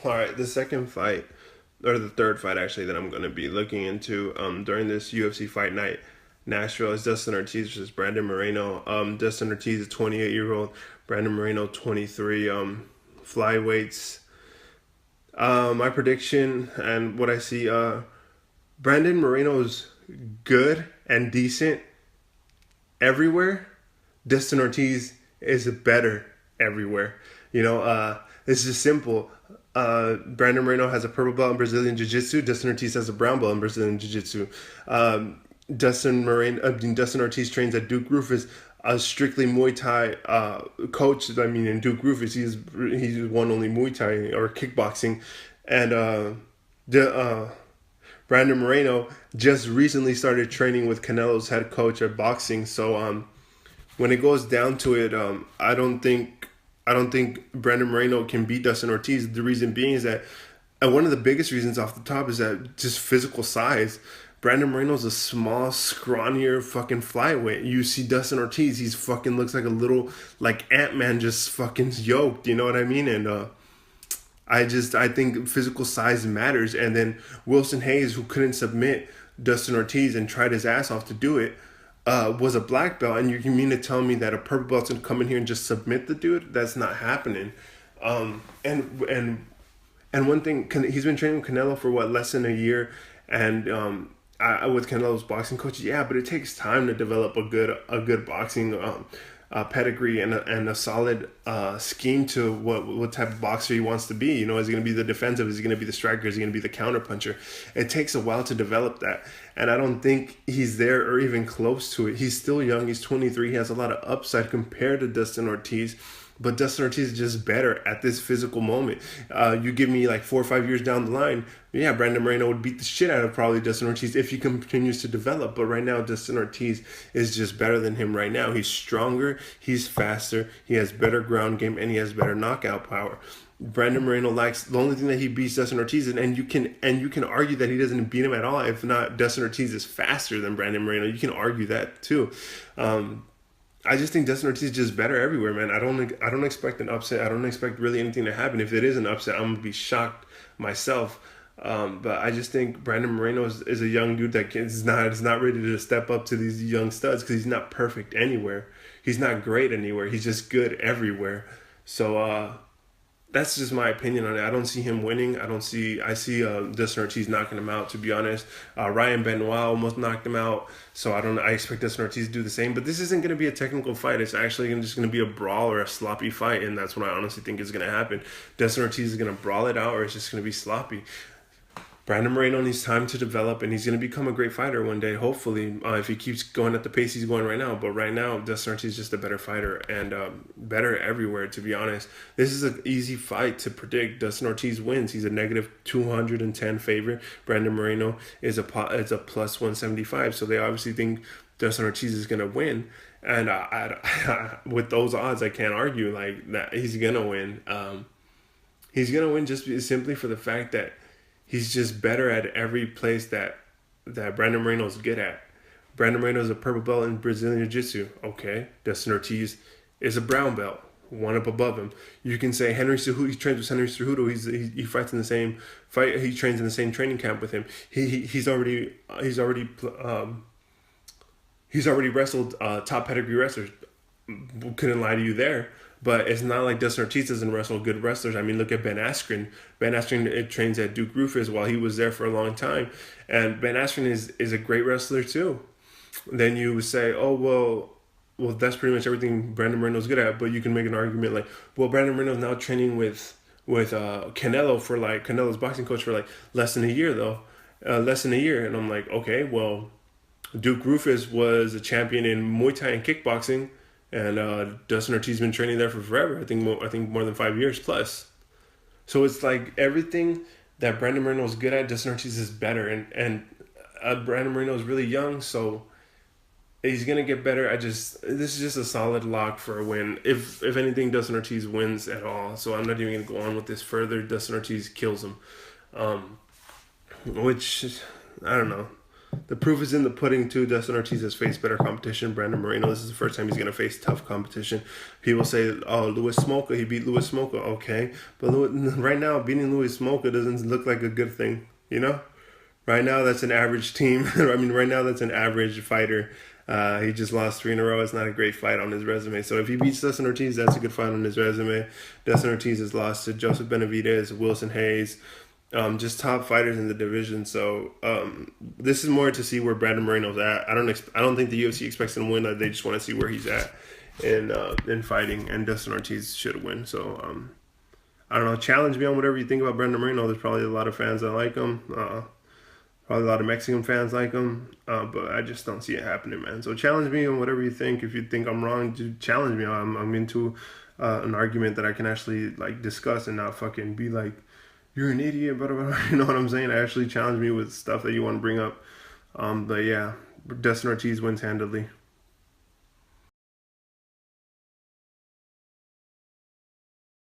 All right, the second fight, or the third fight actually, that I'm going to be looking into during this UFC fight night, Nashville, is Dustin Ortiz versus Brandon Moreno. Dustin Ortiz is 28-year-old, Brandon Moreno 23. Flyweights. My prediction and what I see, Brandon Moreno's good and decent everywhere. Dustin Ortiz is better everywhere. It's just simple. Brandon Moreno has a purple belt in Brazilian Jiu Jitsu. Dustin Ortiz has a brown belt in Brazilian Jiu Jitsu. Dustin Ortiz trains at Duke Rufus, a strictly Muay Thai coach. I mean, in Duke Rufus, he's won only Muay Thai or kickboxing, and the Brandon Moreno just recently started training with Canelo's head coach at boxing. So when it goes down to it, I don't think Brandon Moreno can beat Dustin Ortiz. The reason being is that, and one of the biggest reasons off the top is that just physical size. Brandon Moreno's a small, scrawnier fucking flyweight. You see Dustin Ortiz, he's fucking looks like a little like Ant-Man just fucking yoked. You know what I mean? And I think physical size matters. And then Wilson Hayes, who couldn't submit Dustin Ortiz and tried his ass off to do it, was a black belt, and you mean to tell me that a purple belt's gonna come in here and just submit the dude? That's not happening. And one thing, he's been training with Canelo for what, less than a year, and with Canelo's boxing coach, yeah, but it takes time to develop a good boxing pedigree and a solid scheme to what type of boxer he wants to be. Is he going to be the defensive? Is he going to be the striker? Is he going to be the counter puncher? It takes a while to develop that, and I don't think he's there or even close to it. He's still young. He's 23. He has a lot of upside compared to Dustin Ortiz. But Dustin Ortiz is just better at this physical moment. You give me like 4 or 5 years down the line, yeah, Brandon Moreno would beat the shit out of probably Dustin Ortiz if he continues to develop. But right now, Dustin Ortiz is just better than him right now. He's stronger, he's faster, he has better ground game, and he has better knockout power. Brandon Moreno lacks the only thing that he beats Dustin Ortiz in, and you can argue that he doesn't beat him at all. If not, Dustin Ortiz is faster than Brandon Moreno. You can argue that too. I just think Dustin Ortiz is just better everywhere, man. I don't expect an upset. I don't expect really anything to happen. If it is an upset, I'm gonna be shocked myself. But I just think Brandon Moreno is a young dude that is not ready to step up to these young studs because he's not perfect anywhere. He's not great anywhere. He's just good everywhere. So that's just my opinion on it. I don't see him winning. I see Dustin Ortiz knocking him out, to be honest. Ryan Benoit almost knocked him out. So I expect Dustin Ortiz to do the same. But this isn't going to be a technical fight. It's actually just going to be a brawl or a sloppy fight. And that's what I honestly think is going to happen. Dustin Ortiz is going to brawl it out, or it's just going to be sloppy. Brandon Moreno needs time to develop, and he's going to become a great fighter one day, hopefully, if he keeps going at the pace he's going right now. But right now, Dustin Ortiz is just a better fighter and better everywhere, to be honest. This is an easy fight to predict. Dustin Ortiz wins. He's a negative 210 favorite. Brandon Moreno is a plus 175. So they obviously think Dustin Ortiz is going to win. And with those odds, I can't argue like that he's going to win. He's going to win just simply for the fact that he's just better at every place that Brandon Moreno's good at. Brandon Moreno is a purple belt in Brazilian Jiu-Jitsu. Okay. Dustin Ortiz is a brown belt, one up above him. You can say Henry Cejudo. He trains with Henry Cejudo. He fights in the same fight. He trains in the same training camp with him. He's already wrestled top pedigree wrestlers. Couldn't lie to you there. But it's not like Dustin Ortiz doesn't wrestle good wrestlers. I mean, look at Ben Askren. Ben Askren trains at Duke Rufus while he was there for a long time. And Ben Askren is a great wrestler too. Then you say, oh, well, that's pretty much everything Brandon Moreno's good at. But you can make an argument like, well, Brandon Moreno's now training with Canelo for like, Canelo's boxing coach for like less than a year though. Less than a year. And I'm like, okay, well, Duke Rufus was a champion in Muay Thai and kickboxing. And Dustin Ortiz has been training there for forever. I think more than 5 years plus. So it's like everything that Brandon Moreno is good at, Dustin Ortiz is better. And Brandon Moreno is really young, so he's gonna get better. This is just a solid lock for a win. If anything, Dustin Ortiz wins at all. So I'm not even gonna go on with this further. Dustin Ortiz kills him, which I don't know. The proof is in the pudding too. Dustin Ortiz has faced better competition. Brandon Moreno, this is the first time he's going to face tough competition. People say, oh, Louis Smolka, he beat Louis Smolka. Okay. But right now, beating Louis Smolka doesn't look like a good thing, you know? Right now, that's an average team. I mean, right now, that's an average fighter. He just lost 3 in a row. It's not a great fight on his resume. So if he beats Dustin Ortiz, that's a good fight on his resume. Dustin Ortiz has lost to Joseph Benavidez, Wilson Hayes, just top fighters in the division. So this is more to see where Brandon Moreno's at. I don't think the UFC expects him to win. They just want to see where he's at in fighting. And Dustin Ortiz should win. So I don't know. Challenge me on whatever you think about Brandon Moreno. There's probably a lot of fans that like him. Probably a lot of Mexican fans like him, but I just don't see it happening, man. So challenge me on whatever you think. If you think I'm wrong, just challenge me. I'm into an argument that I can actually like discuss and not fucking be like, you're an idiot, blah, blah, blah. You know what I'm saying? Actually challenge me with stuff that you want to bring up. But yeah, Dustin Ortiz wins handily.